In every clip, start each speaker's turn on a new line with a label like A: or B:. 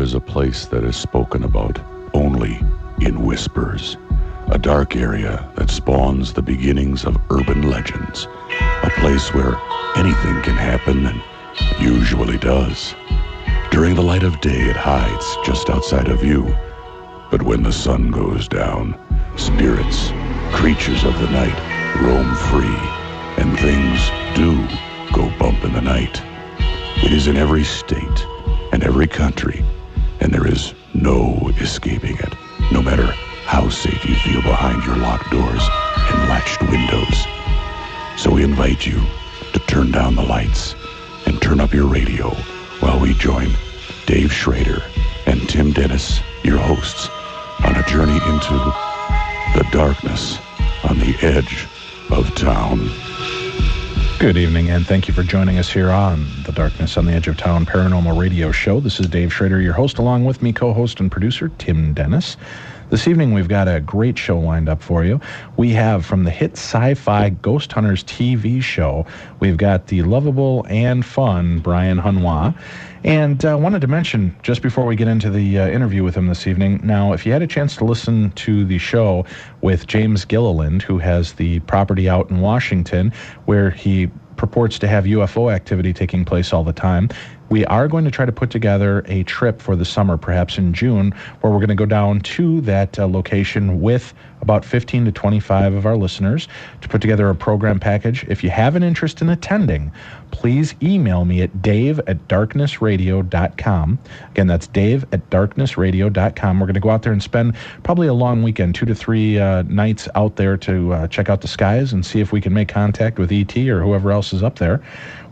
A: is a place that is spoken about only in whispers. A dark area that spawns the beginnings of urban legends. A place where anything can happen and usually does. During the light of day, it hides just outside of view. But when the sun goes down, spirits, creatures of the night, roam free, and things do go bump in the night. It is in every state and every country, and there is no escaping it, no matter how safe you feel behind your locked doors and latched windows. So we invite you to turn down the lights and turn up your radio while we join Dave Schrader and Tim Dennis, your hosts, on a journey into the darkness on the edge of town.
B: Good evening, and thank you for joining us here on the Darkness on the Edge of Town Paranormal Radio Show. This is Dave Schrader, your host, along with me, co-host and producer, Tim Dennis. This evening, we've got a great show lined up for you. We have, from the hit sci-fi Ghost Hunters TV show, we've got the lovable and fun Brian Harnois. And I wanted to mention, just before we get into the interview with him this evening, now, if you had a chance to listen to the show with James Gilliland, who has the property out in Washington, where he purports to have UFO activity taking place all the time, we are going to try to put together a trip for the summer, perhaps in June, where we're going to go down to that location with about 15 to 25 of our listeners to put together a program package. If you have an interest in attending, please email me at dave@darknessradio.com. Again, that's dave@darknessradio.com. We're going to go out there and spend probably a long weekend, 2 to 3 nights out there to check out the skies and see if we can make contact with ET or whoever else is up there.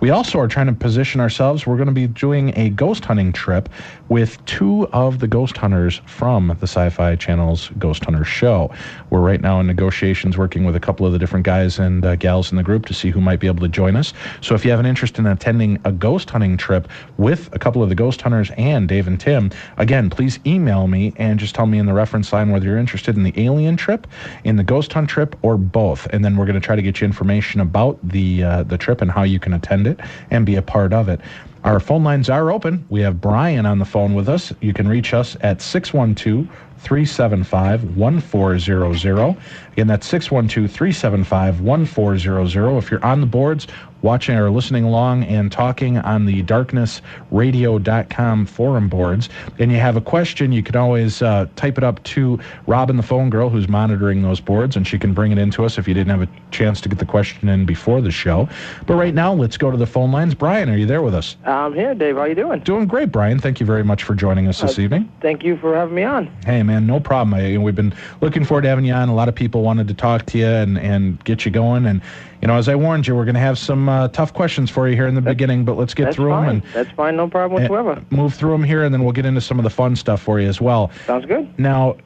B: We also are trying to position ourselves. We're going to be doing a ghost hunting trip with 2 of the ghost hunters from the Sci-Fi Channel's Ghost Hunters show. We're right now in negotiations working with a couple of the different guys and gals in the group to see who might be able to join us. So if you have an interest in attending a ghost hunting trip with a couple of the ghost hunters and Dave and Tim, again, please email me and just tell me in the reference line whether you're interested in the alien trip, in the ghost hunt trip, or both. And then we're going to try to get you information about the trip and how you can attend it and be a part of it. Our phone lines are open. We have Brian on the phone with us. You can reach us at 612-375-1400. Again, that's 612-375-1400. If you're on the boards, watching or listening along and talking on the darknessradio.com forum boards, and you have a question, you can always type it up to Robin, the phone girl, who's monitoring those boards, and she can bring it in to us if you didn't have a chance to get the question in before the show. But right now, let's go to the phone lines. Brian, are you there with us?
C: I'm here, Dave. How you doing?
B: Doing great, Brian. Thank you very much for joining us this evening.
C: Thank you for having me on.
B: Hey, man, no problem. We've been looking forward to having you on. A lot of people wanted to talk to you and get you going. And, you know, as I warned you, we're going to have some tough questions for you here in the beginning, but let's get through them. And
C: that's fine. No problem whatsoever.
B: Move through them here, and then we'll get into some of the fun stuff for you as well.
C: Sounds good.
B: Now,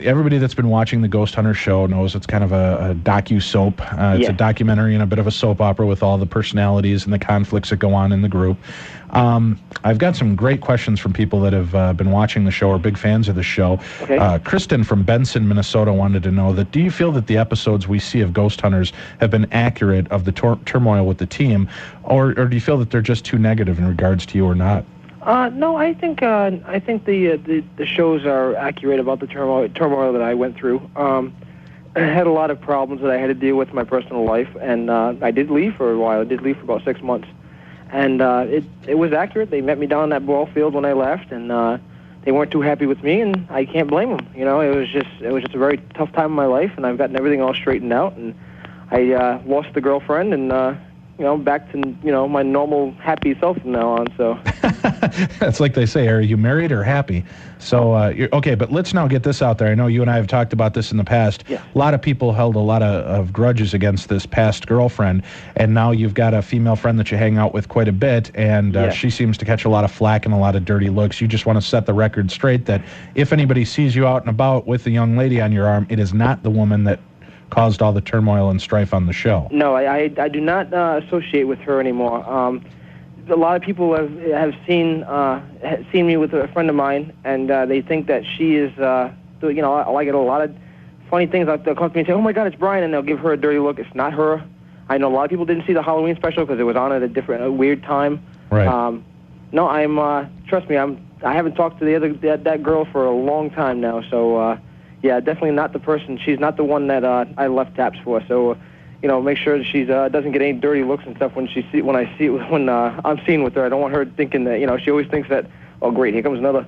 B: everybody that's been watching the Ghost Hunter show knows it's kind of a docu-soap. It's a documentary and a bit of a soap opera with all the personalities and the conflicts that go on in the group. I've got some great questions from people that have been watching the show or big fans of the show.
C: Okay.
B: Kristen from Benson, Minnesota wanted to know that, do you feel that the episodes we see of Ghost Hunters have been accurate of the turmoil with the team, or do you feel that they're just too negative in regards to you or not?
C: No, I think the shows are accurate about the turmoil that I went through. I had a lot of problems that I had to deal with in my personal life, and I did leave for a while. I did leave for about 6 months, and it was accurate. They met me down that ball field when I left, and they weren't too happy with me, and I can't blame them. You know, it was just a very tough time in my life, and I've gotten everything all straightened out, and I lost the girlfriend, and back to my normal happy self from now on. So
B: that's like they say, are you married or happy? So you're okay, but let's now get this out there. I know you and I have talked about this in the past.
C: Yeah.
B: A lot of people held a lot of grudges against this past girlfriend, and now you've got a female friend that you hang out with quite a bit, and she seems to catch a lot of flack and a lot of dirty looks. You just want to set the record straight that if anybody sees you out and about with a young lady on your arm, it is not the woman that caused all the turmoil and strife on the show.
C: No, I do not associate with her anymore. A lot of people have seen me with a friend of mine, and they think that she is, I get a lot of funny things. They'll come to me and say, "Oh my God, it's Brian," and they'll give her a dirty look. It's not her. I know a lot of people didn't see the Halloween special because it was on at a weird time.
B: Right.
C: No, trust me, I'm I haven't talked to that girl for a long time now. So yeah, definitely not the person. She's not the one that I left taps for. So make sure that she doesn't get any dirty looks and stuff when I'm seen with her. I don't want her thinking that she always thinks that, oh great, here comes another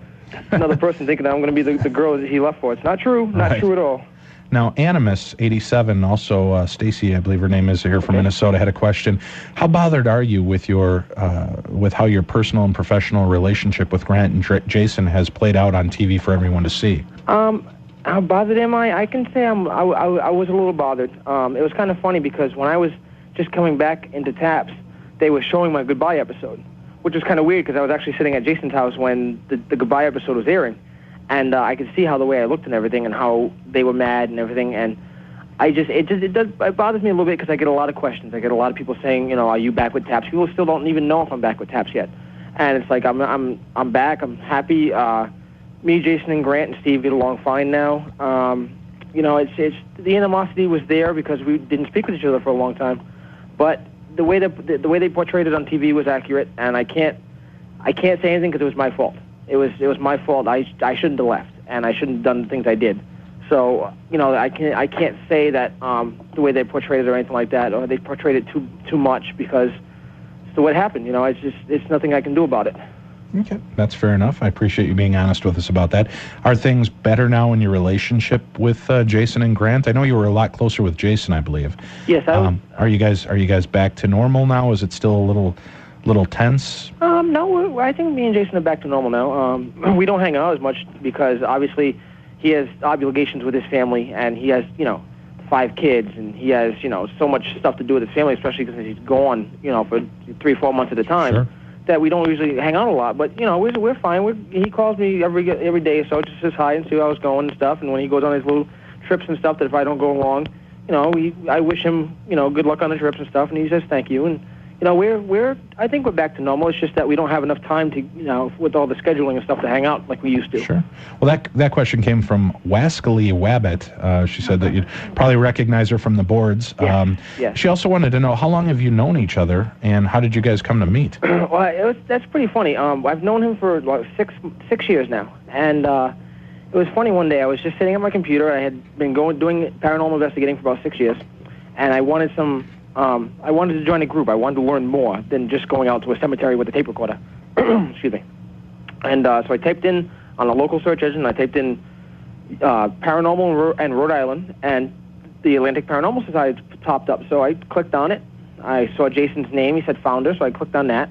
C: person thinking that I'm going to be the girl that he left for. It's not true. Not true at all.
B: Now, Animus87, also Stacy, I believe her name is, here from Minnesota, had a question. How bothered are you with with how your personal and professional relationship with Grant and Jason has played out on TV for everyone to see?
C: How bothered am I? I can say I was a little bothered. It was kind of funny because when I was just coming back into Taps, they were showing my goodbye episode, which was kind of weird because I was actually sitting at Jason's house when the goodbye episode was airing. And I could see how the way I looked and everything and how they were mad and everything. And it bothers me a little bit because I get a lot of questions. I get a lot of people saying, are you back with Taps? People still don't even know if I'm back with Taps yet. And it's like, I'm back. I'm happy. Me, Jason, and Grant and Steve get along fine now. It's the animosity was there because we didn't speak with each other for a long time. But the way they portrayed it on TV was accurate, and I can't say anything because it was my fault. It was my fault. I shouldn't have left, and I shouldn't have done the things I did. So I can't say that the way they portrayed it or anything like that, or they portrayed it too much because it's what happened. It's nothing I can do about it.
B: Okay, that's fair enough. I appreciate you being honest with us about that. Are things better now in your relationship with Jason and Grant? I know you were a lot closer with Jason, I believe.
C: Yes.
B: Are you guys back to normal now? Is it still a little tense?
C: No, I think me and Jason are back to normal now. We don't hang out as much because obviously he has obligations with his family, and he has 5 kids, and he has so much stuff to do with his family, especially because he's gone for 3-4 months at a time.
B: Sure.
C: That we don't usually hang out a lot, but we're fine. He calls me every day or so, just says hi and see how I was going and stuff. And when he goes on his little trips and stuff, that if I don't go along, I wish him good luck on the trips and stuff, and he says thank you. And I think we're back to normal. It's just that we don't have enough time to with all the scheduling and stuff to hang out like we used to.
B: Sure. Well, that question came from Wascally Wabbit. She said that you'd probably recognize her from the boards.
C: Yes.
B: She also wanted to know, how long have you known each other, and how did you guys come to meet?
C: Well, that's pretty funny. I've known him for like six years now, and it was funny. One day I was just sitting at my computer. I had been doing paranormal investigating for about 6 years, and I wanted to join a group. I wanted to learn more than just going out to a cemetery with a tape recorder. Excuse me. And so I typed in on a local search engine. I typed in paranormal and Rhode Island, and the Atlantic Paranormal Society popped up. So I clicked on it. I saw Jason's name. He said founder, so I clicked on that.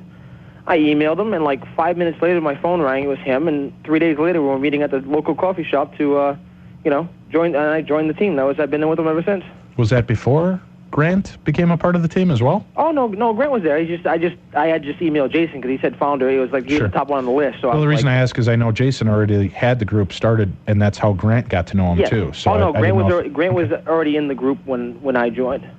C: I emailed him, and like 5 minutes later, my phone rang. It was him, and 3 days later, we were meeting at the local coffee shop to, join. And I joined the team. I've been with him ever since.
B: Was that before Grant became a part of the team as well?
C: Oh no, Grant was there. I had just emailed Jason because he said founder. He was like he was the top one on the list. So
B: the reason I ask is I know Jason already had the group started, and that's how Grant got to know him too. So
C: Grant was already in the group when I joined.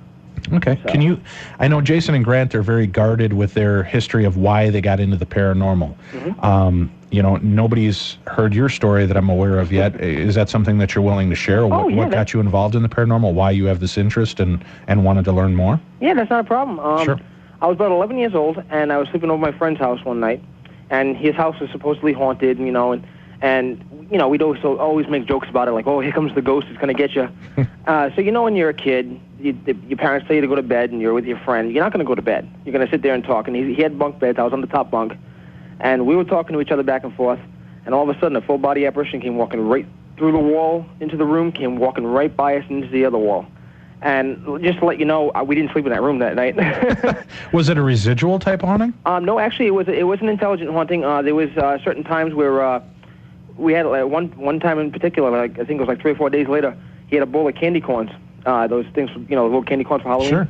B: Okay. So. I know Jason and Grant are very guarded with their history of why they got into the paranormal. Mm-hmm. Nobody's heard your story that I'm aware of yet. Is that something that you're willing to share? What got you involved in the paranormal? Why you have this interest and wanted to learn more?
C: Yeah, that's not a problem.
B: Sure.
C: I was about 11 years old, and I was sleeping over my friend's house one night, and his house was supposedly haunted, and we'd always make jokes about it, like, oh, here comes the ghost, it's going to get you. So, when you're a kid, your parents tell you to go to bed, and you're with your friend. You're not going to go to bed. You're going to sit there and talk. And he had bunk beds. I was on the top bunk. And we were talking to each other back and forth. And all of a sudden, a full-body apparition came walking right through the wall into the room, came walking right by us into the other wall. And just to let you know, we didn't sleep in that room that night.
B: Was it a residual type haunting?
C: No, actually, it was an intelligent haunting. There was certain times where we had one time in particular, I think it was like 3 or 4 days later, he had a bowl of candy corns. Those things, little candy corns for Halloween.
B: Sure.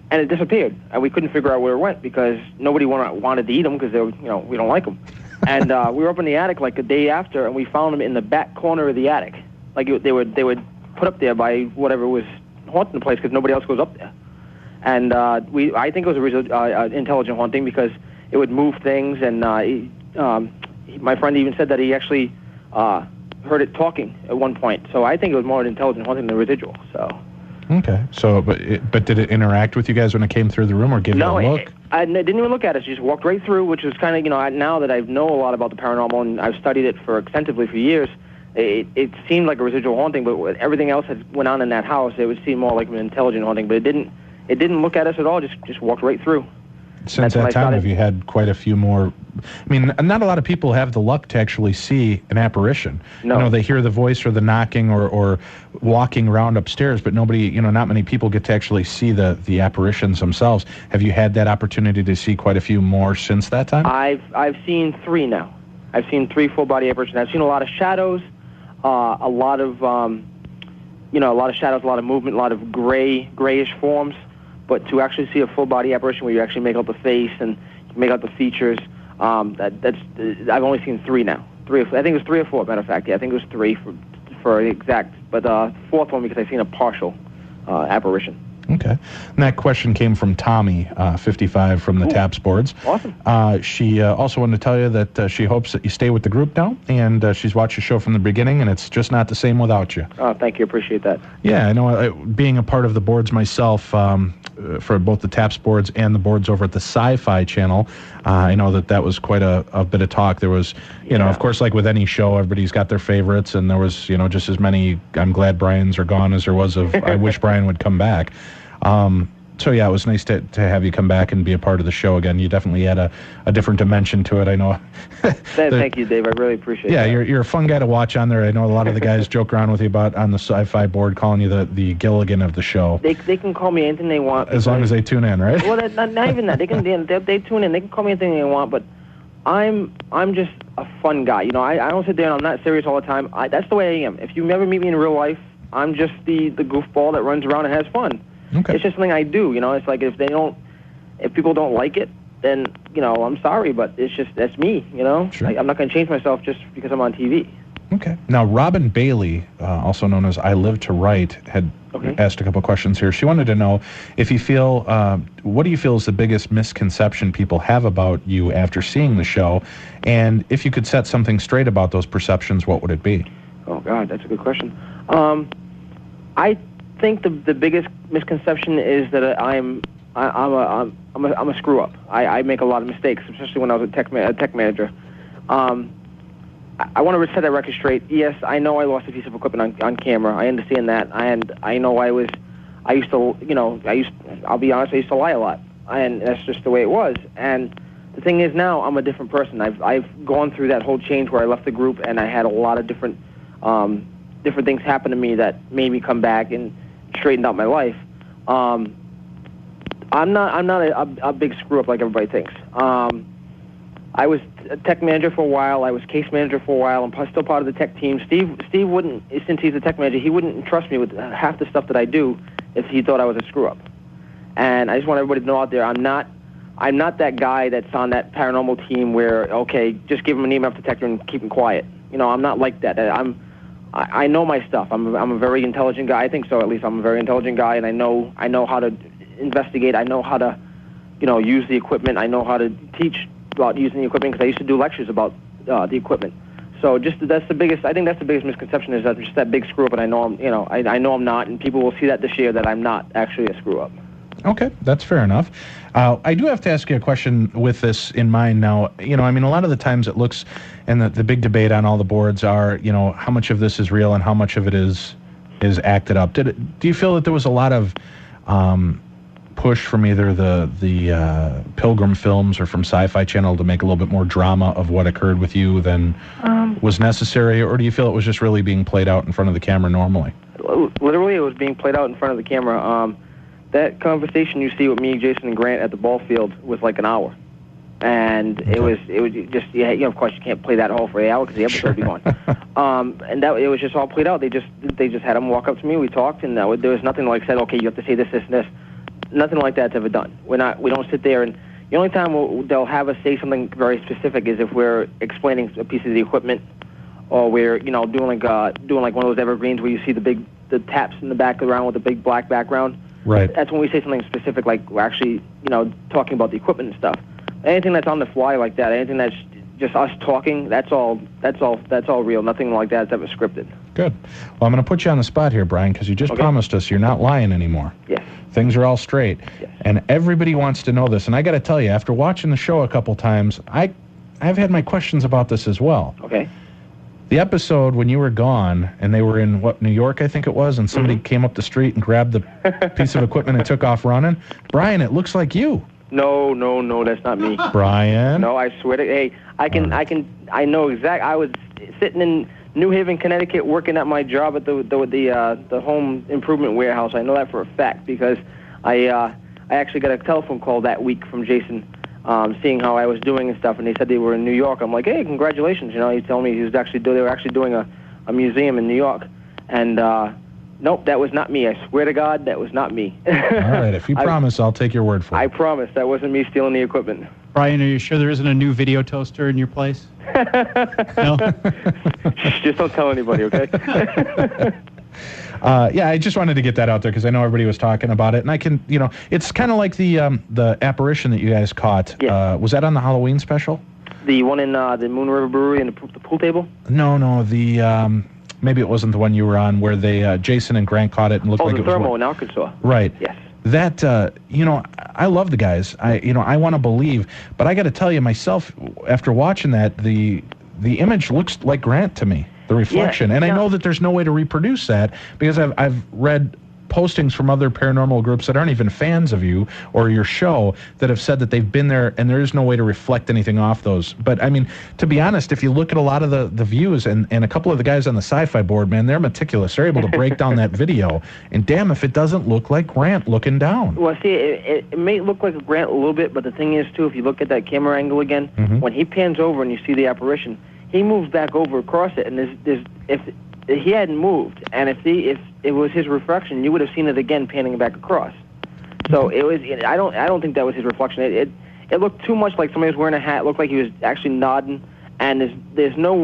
C: And it disappeared. And we couldn't figure out where it went because nobody wanted to eat them because they were, we don't like them. And we were up in the attic like a day after, and we found them in the back corner of the attic. Like they were put up there by whatever was haunting the place because nobody else goes up there. And I think it was a intelligent haunting because it would move things. And my friend even said that he actually heard it talking at one point. So I think it was more an intelligent haunting than a residual. So.
B: Okay. So, but did it interact with you guys when it came through the room, or give you a look?
C: I didn't even look at it. She just walked right through, which was kind of, now that I know a lot about the paranormal and I've studied it extensively for years, it seemed like a residual haunting, but with everything else that went on in that house, it would seem more like an intelligent haunting. But it didn't look at us at all. Just walked right through.
B: Since that time, have you had quite a few more? I mean, not a lot of people have the luck to actually see an apparition.
C: No.
B: They hear the voice or the knocking or walking around upstairs, but nobody, not many people get to actually see the apparitions themselves. Have you had that opportunity to see quite a few more since that time?
C: I've seen 3 now. I've seen 3 full body apparitions. I've seen a lot of shadows, a lot of shadows, a lot of movement, a lot of grayish forms. But to actually see a full body apparition where you actually make out the face and make out the features, that's I've only seen 3 now. I think it was 3 or 4. Matter of fact, yeah, I think it was 3 for exact. But 4th one because I've seen a partial apparition.
B: Okay. And that question came from Tommy, 55, from the Taps boards.
C: Awesome.
B: She also wanted to tell you that she hopes that you stay with the group now, and she's watched the show from the beginning, and it's just not the same without you.
C: Oh, thank you. Appreciate that.
B: Yeah, I know. Being a part of the boards myself, for both the Taps boards and the boards over at the Sci-Fi channel, I know that was quite a bit of talk. There was, of course, like with any show, everybody's got their favorites, and there was, just as many I'm glad Brian's are gone as there was of I wish Brian would come back. So yeah, it was nice to have you come back and be a part of the show again. You definitely had a different dimension to it, I know.
C: Thank you, Dave. I really appreciate it.
B: Yeah, you're a fun guy to watch on there. I know a lot of the guys joke around with you about on the Sci-Fi board, calling you the Gilligan of the show.
C: They can call me anything they want.
B: As long as they tune in, right?
C: Well, not even that. They tune in. They can call me anything they want, but I'm just a fun guy. I don't sit there and I'm not serious all the time. That's the way I am. If you ever meet me in real life, I'm just the goofball that runs around and has fun.
B: Okay.
C: It's just something I do, It's like if people don't like it, then I'm sorry, but that's me,
B: Sure.
C: I'm not going to change myself just because I'm on TV.
B: Okay. Now, Robin Bailey, also known as I Live to Write, had asked a couple questions here. She wanted to know if you feel, what do you feel is the biggest misconception people have about you after seeing the show, and if you could set something straight about those perceptions, what would it be?
C: Oh God, that's a good question. I think the biggest misconception is that I'm a screw up. I make a lot of mistakes, especially when I was a tech manager. I want to set that record straight. Yes, I know I lost a piece of equipment on camera. I understand that, and I know I'll be honest, I used to lie a lot, and that's just the way it was. And the thing is, now I'm a different person. I've gone through that whole change where I left the group, and I had a lot of different things happen to me that made me come back and straightened out my life. I'm not a big screw up like everybody thinks. I was a tech manager for a while. I was case manager for a while. I'm still part of the tech team. Steve wouldn't, since he's a tech manager, he wouldn't trust me with half the stuff that I do if he thought I was a screw up. And I just want everybody to know out there, I'm not that guy that's on that paranormal team where, okay, just give him an EMF detector and keep him quiet. I'm not like that. I know my stuff. I'm a very intelligent guy. I think so, at least. I'm a very intelligent guy, and I know how to investigate. I know how to, use the equipment. I know how to teach about using the equipment because I used to do lectures about the equipment. So that's the biggest. I think that's the biggest misconception is that I'm just that big screw up, and I know I'm not, and people will see that this year that I'm not actually a screw up.
B: Okay, that's fair enough. I do have to ask you a question with this in mind now. A lot of the times it looks, and the big debate on all the boards are, how much of this is real and how much of it is acted up. Do you feel that there was a lot of push from either the Pilgrim films or from Sci-Fi Channel to make a little bit more drama of what occurred with you than was necessary, or do you feel it was just really being played out in front of the camera normally?
C: Literally, it was being played out in front of the camera. That conversation you see with me, Jason, and Grant at the ball field was like an hour, and it was just of course you can't play that all for an hour because the episode would be gone. And that it was just all played out. They just had him walk up to me. We talked, and there was nothing like said, okay, you have to say this, this, and this. Nothing like that's ever done. We don't sit there, and the only time they'll have us say something very specific is if we're explaining a piece of the equipment, or we're doing like one of those evergreens where you see the taps in the background with the big black background.
B: Right.
C: That's when we say something specific, like we're actually, talking about the equipment and stuff. Anything that's on the fly like that, anything that's just us talking. That's all real. Nothing like that's ever scripted.
B: Good. Well, I'm going to put you on the spot here, Brian, because you just promised us you're not lying anymore.
C: Yes.
B: Things are all straight.
C: Yes.
B: And everybody wants to know this. And I got to tell you, after watching the show a couple times, I've had my questions about this as well.
C: Okay.
B: The episode when you were gone, and they were in, New York, I think it was, and somebody came up the street and grabbed the piece of equipment and took off running. Brian, it looks like you.
C: No, that's not me.
B: Brian?
C: No, I swear to. Hey, I know exact. I was sitting in New Haven, Connecticut, working at my job at the home improvement warehouse. I know that for a fact because I actually got a telephone call that week from Jason, seeing how I was doing and stuff, and they said they were in New York. I'm like, hey, congratulations! You know, he told me they were actually doing a museum in New York, and nope, that was not me. I swear to God, that was not me.
B: All right, if you promise, I'll take your word for it.
C: I promise that wasn't me stealing the equipment.
D: Brian, are you sure there isn't a new video toaster in your place? No?
C: Just don't tell anybody, okay?
B: Yeah, I just wanted to get that out there because I know everybody was talking about it, and I can, it's kind of like the apparition that you guys caught.
C: Yeah.
B: Was that on the Halloween special?
C: The one in the Moon River Brewery and the pool table?
B: No, the maybe it wasn't the one you were on where they Jason and Grant caught it and looked like it was.
C: Oh, the Thermo in Arkansas.
B: Right.
C: Yes.
B: That I love the guys. I want to believe, but I got to tell you myself, after watching that, the image looks like Grant to me. The reflection, I know that there's no way to reproduce that because I've read postings from other paranormal groups that aren't even fans of you or your show that have said that they've been there and there is no way to reflect anything off those. But I mean, to be honest, if you look at a lot of the views and a couple of the guys on the sci-fi board, man, they're meticulous. They're able to break down that video, and damn if it doesn't look like Grant looking down.
C: Well, see, it may look like a Grant a little bit, but the thing is, too, if you look at that camera angle again, when he pans over and you see the apparition, he moves back over across it, and if he hadn't moved, and if it was his reflection, you would have seen it again panning back across. So it was. I don't think that was his reflection. It looked too much like somebody was wearing a hat. It looked like he was actually nodding, and there's no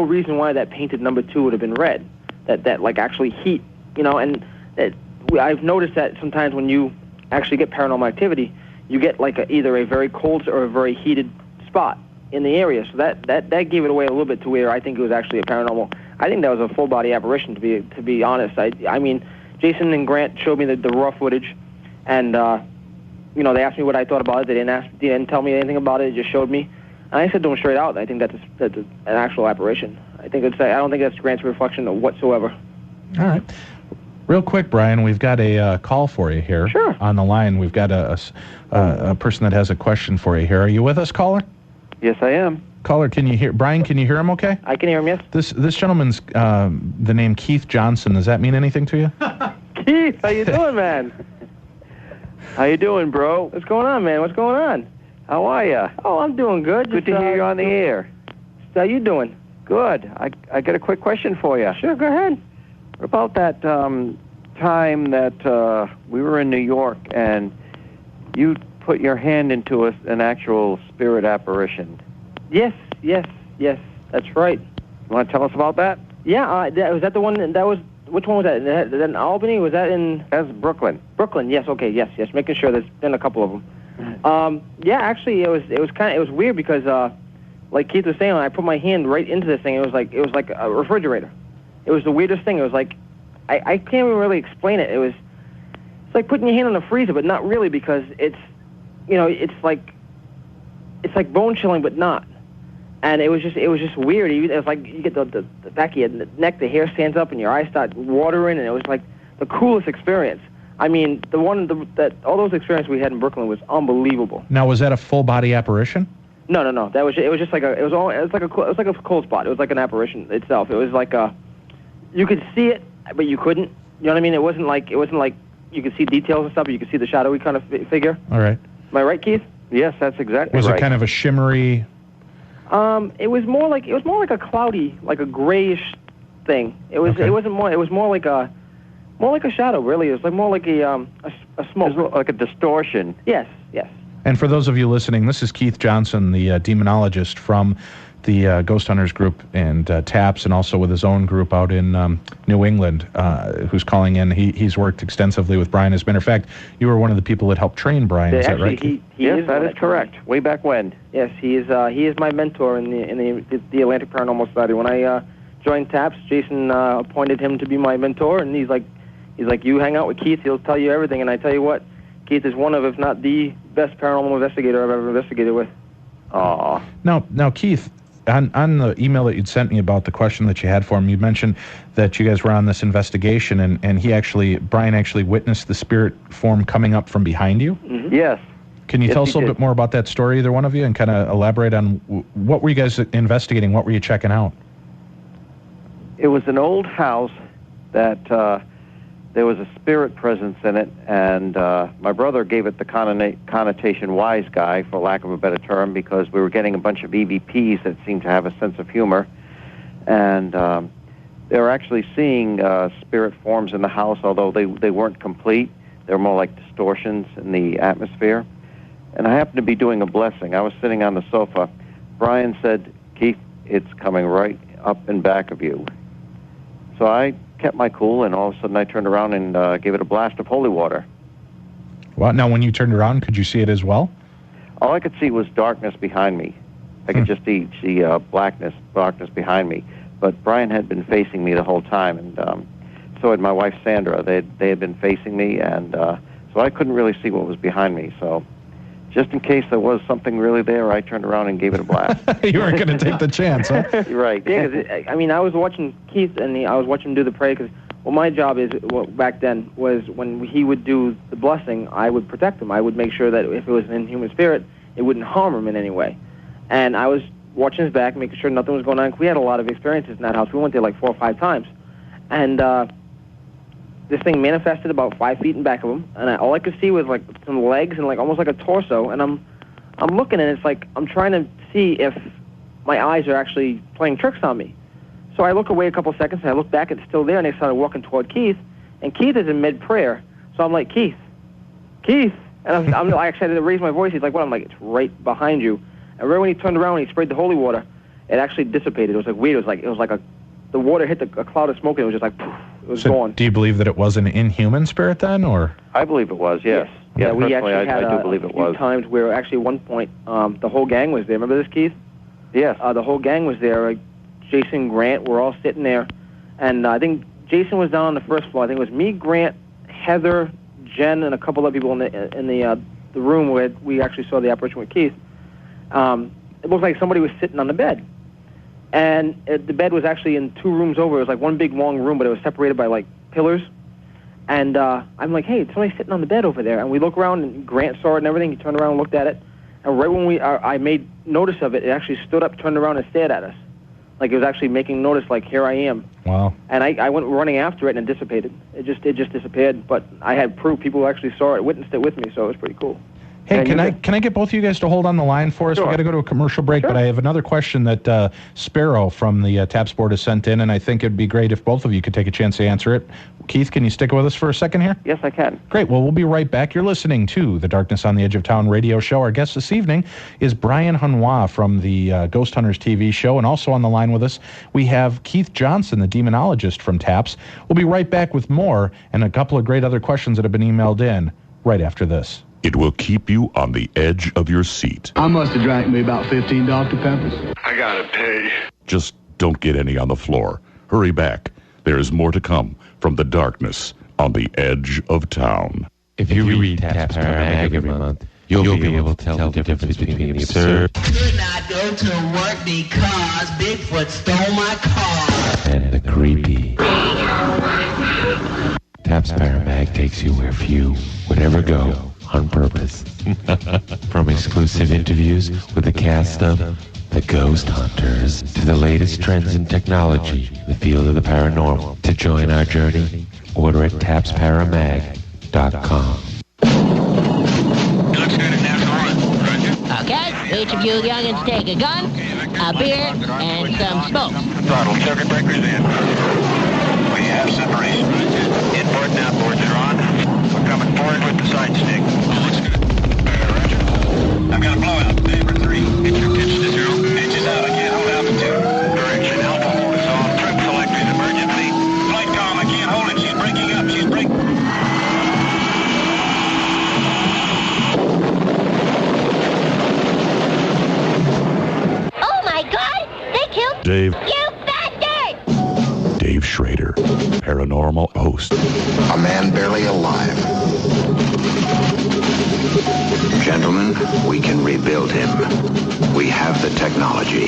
C: reason why that painted number 2 would have been red. That like actually heat, and I've noticed that sometimes when you actually get paranormal activity, you get like either a very cold or a very heated spot in the area. So that gave it away a little bit to where I think it was actually a paranormal. I think that was a full body apparition, to be honest. I mean, Jason and Grant showed me the raw footage, and they asked me what I thought about it. They didn't tell me anything about it. They just showed me, and I said to them straight out, I think that's an actual apparition. I don't think that's Grant's reflection whatsoever.
B: All right. Real quick, Brian, we've got a call for you here.
C: Sure. On
B: the line. We've got a person that has a question for you here. Are you with us, caller?
E: Yes, I am.
B: Caller, can you hear Brian? Can you hear him okay?
C: I can hear him, yes.
B: This gentleman's the name Keith Johnson. Does that mean anything to you?
C: Keith, how you doing, man?
E: How you doing, bro?
C: What's going on, man? What's going on?
E: How are you?
C: Oh, I'm doing good.
E: Good to hear you on the air.
C: How you doing?
E: Good. I got a quick question for you.
C: Sure, go ahead.
E: About that time that we were in New York and you put your hand into an actual spirit apparition.
C: Yes, that's right.
E: You want to tell us about that?
C: Yeah, was that the one, which one was that? Was that in Albany? Was that in...
E: That's Brooklyn.
C: Brooklyn, yes, okay, yes, making sure there's been a couple of them. Yeah, actually, it was weird because, like Keith was saying, I put my hand right into this thing. It was like a refrigerator. It was the weirdest thing. It was like, I can't even really explain it. It's like putting your hand in a freezer, but not really because it's like bone chilling, but not. And it was just weird. It was like you get the back of your neck, the hair stands up, and your eyes start watering, and it was like the coolest experience. I mean, all those experiences we had in Brooklyn was unbelievable.
B: Now, was that a full body apparition?
C: No. It was just like it was like a cold spot. It was like an apparition itself. It was like you could see it, but you couldn't. You know what I mean? It wasn't like you could see details and stuff, but you could see the shadowy kind of figure.
B: All right.
C: Am I right, Keith?
E: Yes, that's exactly right.
B: Was it kind of a shimmery?
C: It was more like a cloudy, like a grayish thing. It was. Okay. It wasn't more. It was more like a shadow. Really, it was like more like a smoke.
E: It was like a distortion.
C: Yes.
B: And for those of you listening, this is Keith Johnson, the demonologist from the Ghost Hunters group and TAPS, and also with his own group out in New England, who's calling in. He's worked extensively with Brian. As a matter of fact, you were one of the people that helped train Brian. Is that right?
E: Yes, that is correct. Way back when.
C: Yes, he is my mentor in the Atlantic Paranormal Society. When I joined TAPS, Jason appointed him to be my mentor, and he's like, you hang out with Keith, he'll tell you everything. And I tell you what, Keith is one of, if not the best paranormal investigator I've ever investigated with.
E: Aww.
B: Now, Keith, on the email that you'd sent me about the question that you had for him, you mentioned that you guys were on this investigation, and Brian actually witnessed the spirit form coming up from behind you?
C: Mm-hmm.
E: Yes.
B: Can you tell us a little bit more about that story, either one of you, and kind of elaborate on what were you guys investigating? What were you checking out?
E: It was an old house that there was a spirit presence in it, and my brother gave it the connotation wise guy, for lack of a better term, because we were getting a bunch of EVPs that seemed to have a sense of humor, and they were actually seeing spirit forms in the house, although they weren't complete. They were more like distortions in the atmosphere. And I happened to be doing a blessing. I was sitting on the sofa. Brian said, "Keith, it's coming right up and back of you." So I kept my cool, and all of a sudden I turned around and gave it a blast of holy water.
B: Well, now when you turned around, could you see it as well?
E: All I could see was darkness behind me. I could just see darkness behind me. But Brian had been facing me the whole time, and so had my wife Sandra. They had been facing me, and so I couldn't really see what was behind me. So just in case there was something really there, I turned around and gave it a blast.
B: You weren't going to take the chance, huh?
E: Right.
C: Yeah, because I was watching Keith, and I was watching him do the prayer, because my job back then was when he would do the blessing, I would protect him. I would make sure that if it was an inhuman spirit, it wouldn't harm him in any way. And I was watching his back, making sure nothing was going on. We had a lot of experiences in that house. We went there like 4 or 5 times. And this thing manifested about 5 feet in back of him, and all I could see was like some legs and like almost like a torso. And I'm looking, and it's like I'm trying to see if my eyes are actually playing tricks on me. So I look away a couple seconds, and I look back, and it's still there, and they started walking toward Keith, and Keith is in mid-prayer. So I'm like, Keith, and I actually had to raise my voice. He's like, what? I'm like, it's right behind you. And right when he turned around and he sprayed the holy water, it actually dissipated. It was like weird. It was like the water hit a cloud of smoke, and it was just like, poof, it was gone.
B: Do you believe that it was an inhuman spirit then, or?
E: I believe it was, yes. Yeah,
C: we actually had
E: I do believe it was.
C: times where actually at one point the whole gang was there. Remember this, Keith?
E: Yes.
C: The whole gang was there. Jason, Grant, we're all sitting there. And I think Jason was down on the first floor. I think it was me, Grant, Heather, Jen, and a couple of people in the room where we actually saw the apparition with Keith. It looked like somebody was sitting on the bed. And the bed was actually in 2 rooms over. It was like one big long room, but it was separated by like pillars. And I'm like, hey, somebody's sitting on the bed over there. And we look around, and Grant saw it and everything. He turned around and looked at it. And right when I made notice of it, it actually stood up, turned around, and stared at us. Like it was actually making notice, like, here I am.
B: Wow. And
C: I went running after it, and it dissipated. It just disappeared. But I had proof. People actually saw it, witnessed it with me, so it was pretty cool.
B: Hey, can I get both of you guys to hold on the line for us?
C: Sure.
B: We got to go to a commercial break,
C: Sure.
B: But I have another question that Sparrow from the TAPS board has sent in, and I think it'd be great if both of you could take a chance to answer it. Keith, can you stick with us for a second here?
E: Yes, I can.
B: Great. Well, we'll be right back. You're listening to the Darkness on the Edge of Town radio show. Our guest this evening is Brian Harnois from the Ghost Hunters TV show, and also on the line with us, we have Keith Johnson, the demonologist from TAPS. We'll be right back with more and a couple of great other questions that have been emailed in right after this.
A: It will keep you on the edge of your seat.
F: I must have drank me about 15 Dr. Peppers.
G: I gotta pay.
A: Just don't get any on the floor. Hurry back. There is more to come from the darkness on the edge of town.
H: If you read TAPS Paramag every month, you'll be able to tell the difference between the absurd
I: Could not go to work because Bigfoot stole my car.
H: and the creepy. TAPS Paramag takes you where few would ever go on purpose. From exclusive interviews with the cast of The Ghost Hunters to the latest trends in technology in the field of the paranormal. To join our journey, order at tapsparamag.com.
I: Okay, each of you youngins take a gun, a beer, and some smoke.
G: Throttle circuit breakers in. We have separation. Inboard and outboards are on. We're coming forward with the side stick. Roger. I've got a blowout. Number 3. Pitch to 0. Pitch is out. I can't hold out.
A: paranormal host.
J: A man barely alive. Gentlemen, we can rebuild him. We have the technology.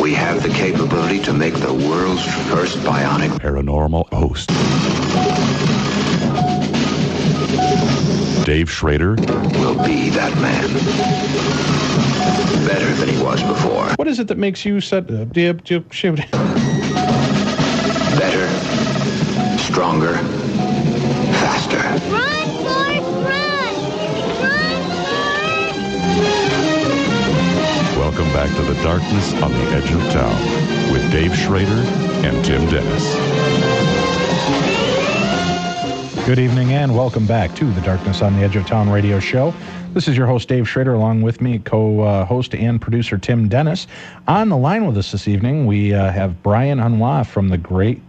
J: We have the capability to make the world's first bionic
A: paranormal host. Dave Schrader
J: will be that man. Better than he was before.
B: What is it that makes you set
J: better, stronger, faster.
K: Run, Forrest, run! Run, Forrest!
A: Welcome back to the Darkness on the Edge of Town with Dave Schrader and Tim Dennis.
B: Good evening and welcome back to the Darkness on the Edge of Town radio show. This is your host, Dave Schrader, along with me, co-host and producer Tim Dennis. On the line with us this evening, we have Brian Harnois from the great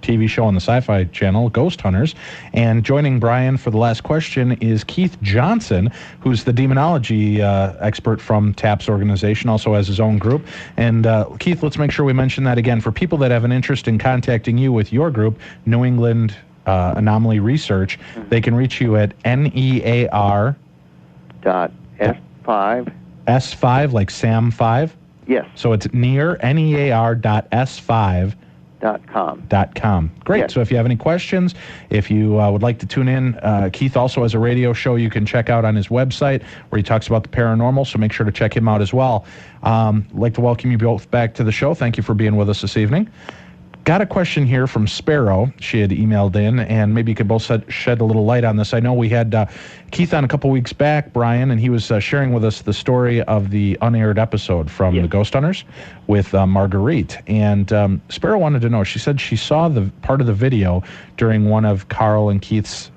B: TV show on the Sci-Fi Channel, Ghost Hunters. And joining Brian for the last question is Keith Johnson, who's the demonology expert from TAP's organization, also has his own group. And Keith, let's make sure we mention that again. For people that have an interest in contacting you with your group, New England Anomaly Research, they can reach you at NEAR
E: .S5.
B: S5, like Sam 5?
E: Yes.
B: So it's NEAR.S5.
E: .com.
B: Great.
E: Yes.
B: So if you have any questions, if you would like to tune in, Keith also has a radio show you can check out on his website where he talks about the paranormal, so make sure to check him out as well. I'd like to welcome you both back to the show. Thank you for being with us this evening. Got a question here from Sparrow. She had emailed in, and maybe you could both shed a little light on this. I know we had Keith on a couple weeks back, Brian, and he was sharing with us the story of the unaired episode from the Ghost Hunters with Marguerite. And Sparrow wanted to know, she said she saw the part of the video during one of Carl and Keith's